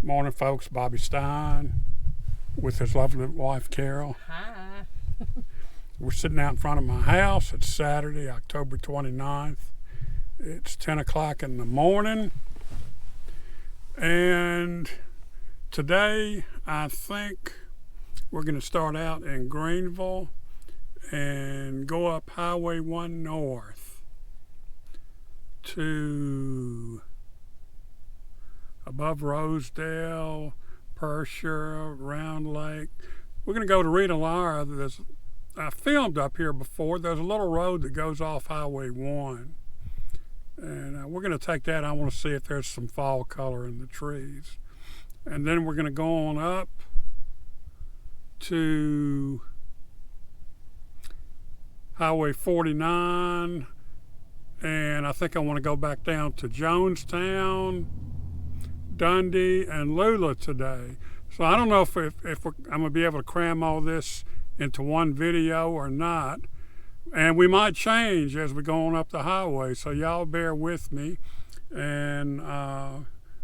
Morning, folks. Bobby Stein with his lovely wife, Carol. Hi. We're sitting out in front of my house. It's Saturday, October 29th. It's 10 o'clock in the morning. And today, I think we're going to start out in Greenville and go up Highway 1 North to above Rosedale, Persher, Round Lake. We're going to go to Rena Lara. I filmed up here before. There's a little road that goes off Highway 1. And we're going to take that. I want to see if there's some fall color in the trees. And then we're going to go on up to Highway 49. And I think I want to go back down to Jonestown, Dundee, and Lula today. So I don't know if I'm going to be able to cram all this into one video or not. And we might change as we go on up the highway, so y'all bear with me. And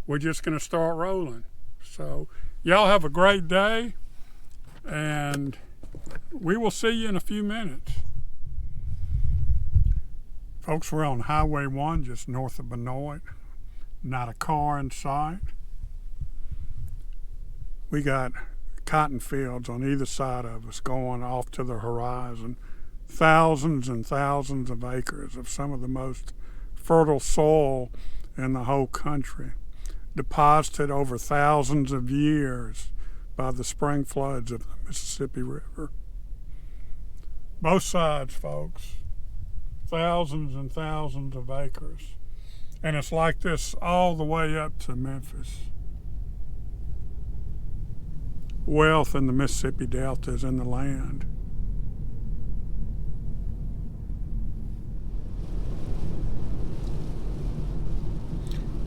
we're just going to start rolling. So y'all have a great day, and we will see you in a few minutes. Folks, we're on Highway 1 just north of Benoit. Not a car in sight. We got cotton fields on either side of us going off to the horizon. Thousands and thousands of acres of some of the most fertile soil in the whole country, deposited over thousands of years by the spring floods of the Mississippi River. Both sides, folks. Thousands and thousands of acres. And it's like this all the way up to Memphis. Wealth in the Mississippi Delta is in the land.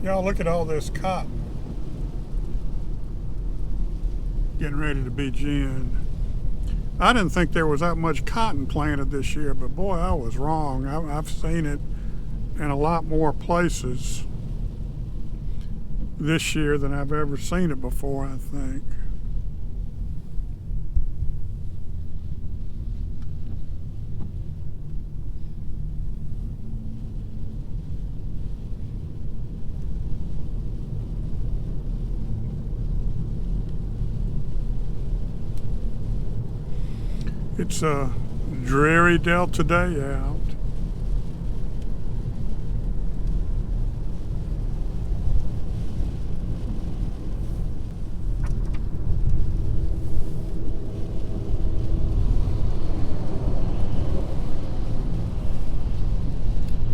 Y'all look at all this cotton. Getting ready to be gin. I didn't think there was that much cotton planted this year, but boy, I was wrong. I've seen it in a lot more places this year than I've ever seen it before, I think. It's a dreary Delta day out.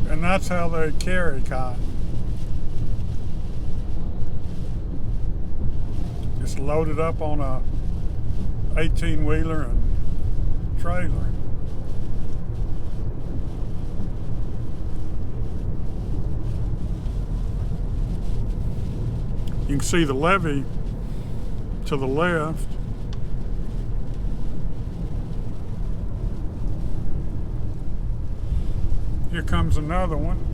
And that's how they carry cotton. Just load it up on a 18-wheeler and trailer. You can see the levee to the left. Here comes another one.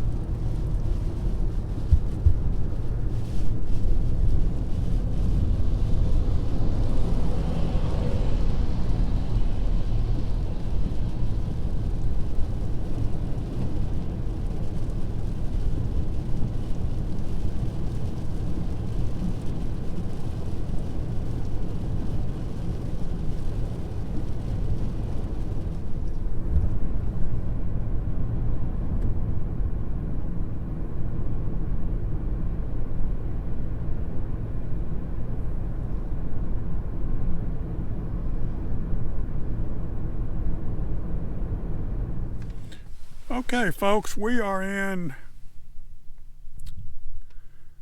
Okay, folks, we are in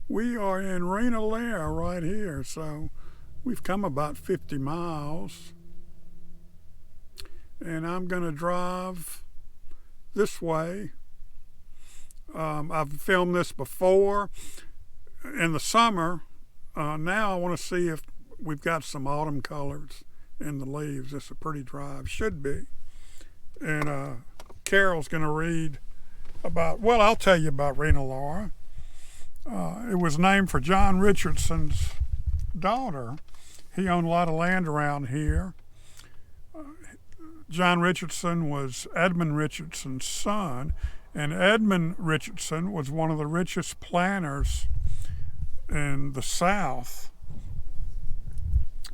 Rena Lara right here, so we've come about 50 miles, and I'm going to drive this way. I've filmed this before in the summer. Now I want to see if we've got some autumn colors in the leaves. It's a pretty drive, should be. And Carol's going to read about, well, I'll tell you about Rena Lara. It was named for John Richardson's daughter. He owned a lot of land around here. John Richardson was Edmund Richardson's son, and Edmund Richardson was one of the richest planters in the South.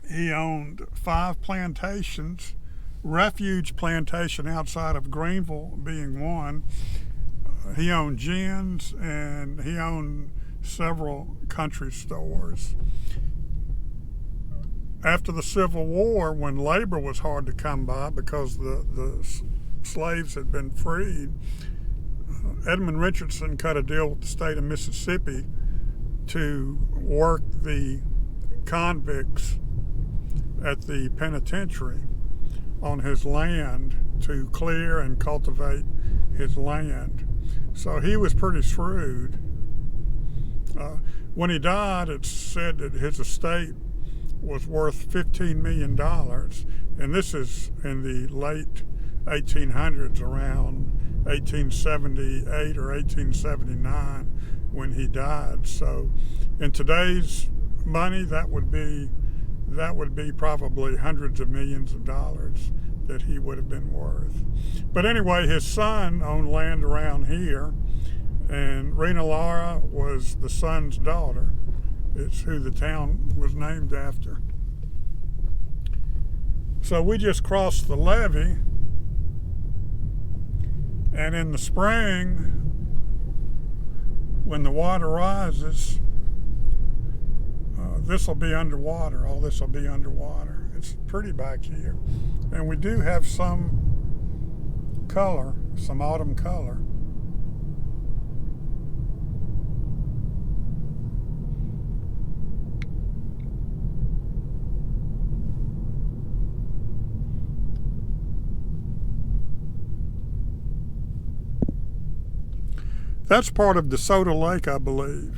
He owned 5 plantations, Refuge Plantation outside of Greenville being one. He owned gins, and he owned several country stores. After the Civil War, when labor was hard to come by because the slaves had been freed, Edmund Richardson cut a deal with the state of Mississippi to work the convicts at the penitentiary on his land to clear and cultivate his land. So he was pretty shrewd. When he died, it's said that his estate was worth $15 million, and this is in the late 1800s, around 1878 or 1879 when he died. So in today's money, that would be probably hundreds of millions of dollars that he would have been worth. But anyway, his son owned land around here, and Rena Lara was the son's daughter. It's who the town was named after. So we just crossed the levee, and in the spring, when the water rises, this will be underwater. All this will be underwater. It's pretty back here. And we do have some color, some autumn color. That's part of DeSoto Lake, I believe.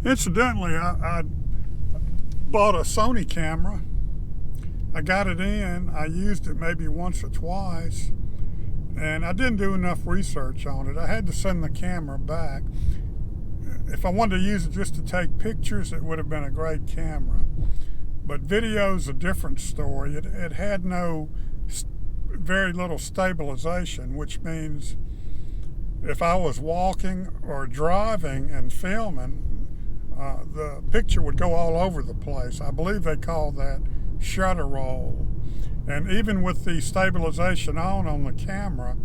Incidentally, I bought a Sony camera. I got it in. I used it maybe once or twice, and I didn't do enough research on it. I had to send the camera back. If I wanted to use it just to take pictures, it would have been a great camera. But video's a different story. It had very little stabilization, which means if I was walking or driving and filming, the picture would go all over the place. I believe they call that shutter roll. And even with the stabilization on the camera,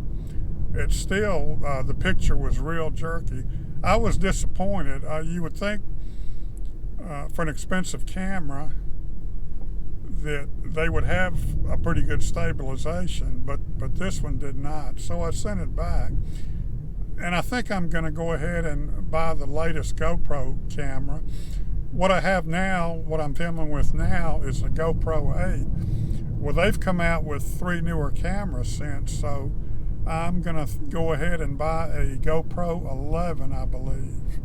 it's still, the picture was real jerky. I was disappointed. You would think for an expensive camera that they would have a pretty good stabilization, but this one did not. So I sent it back. And I think I'm going to go ahead and buy the latest GoPro camera. What I have now, what I'm filming with now, is a GoPro 8. Well, they've come out with 3 newer cameras since, so I'm going to go ahead and buy a GoPro 11, I believe.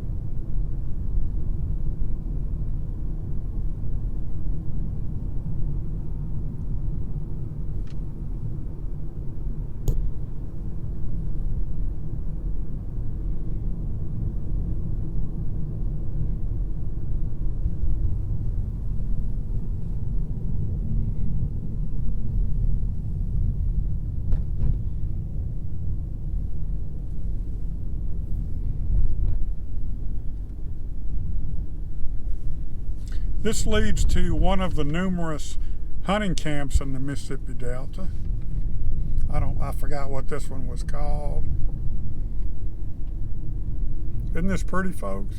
This leads to one of the numerous hunting camps in the Mississippi Delta. I forgot what this one was called. Isn't this pretty, folks?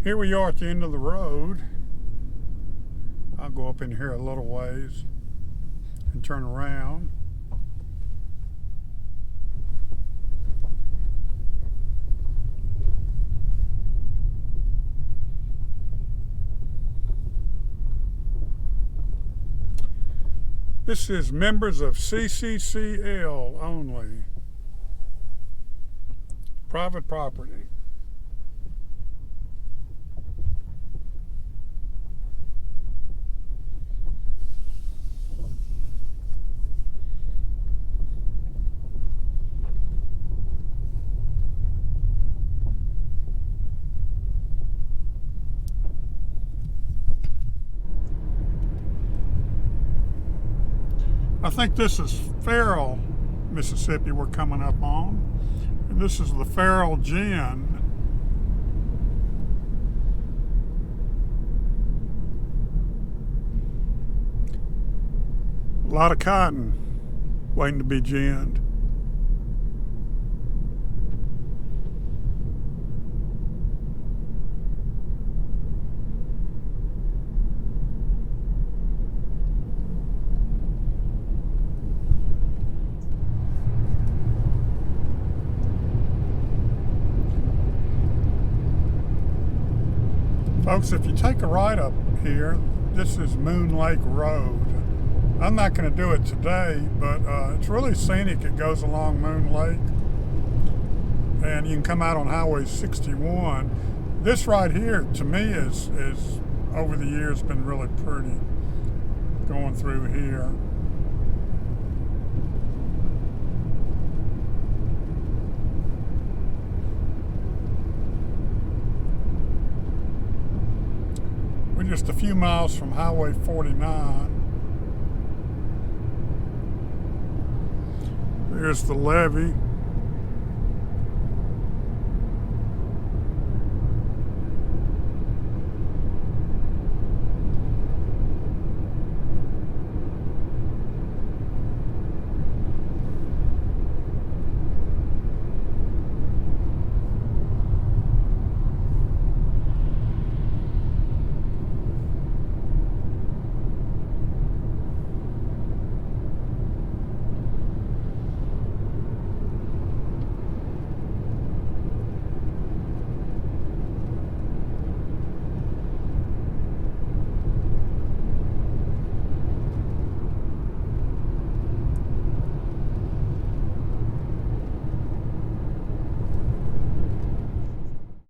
Here we are at the end of the road. I'll go up in here a little ways and turn around. This is members of CCCL only. Private property. I think this is Farrell, Mississippi we're coming up on. And this is the Farrell Gin. A lot of cotton waiting to be ginned. Folks, if you take a right up here, this is Moon Lake Road. I'm not going to do it today, but it's really scenic. It goes along Moon Lake, and you can come out on Highway 61. This right here, to me, is over the years been really pretty going through here. We're just a few miles from Highway 49. There's the levee.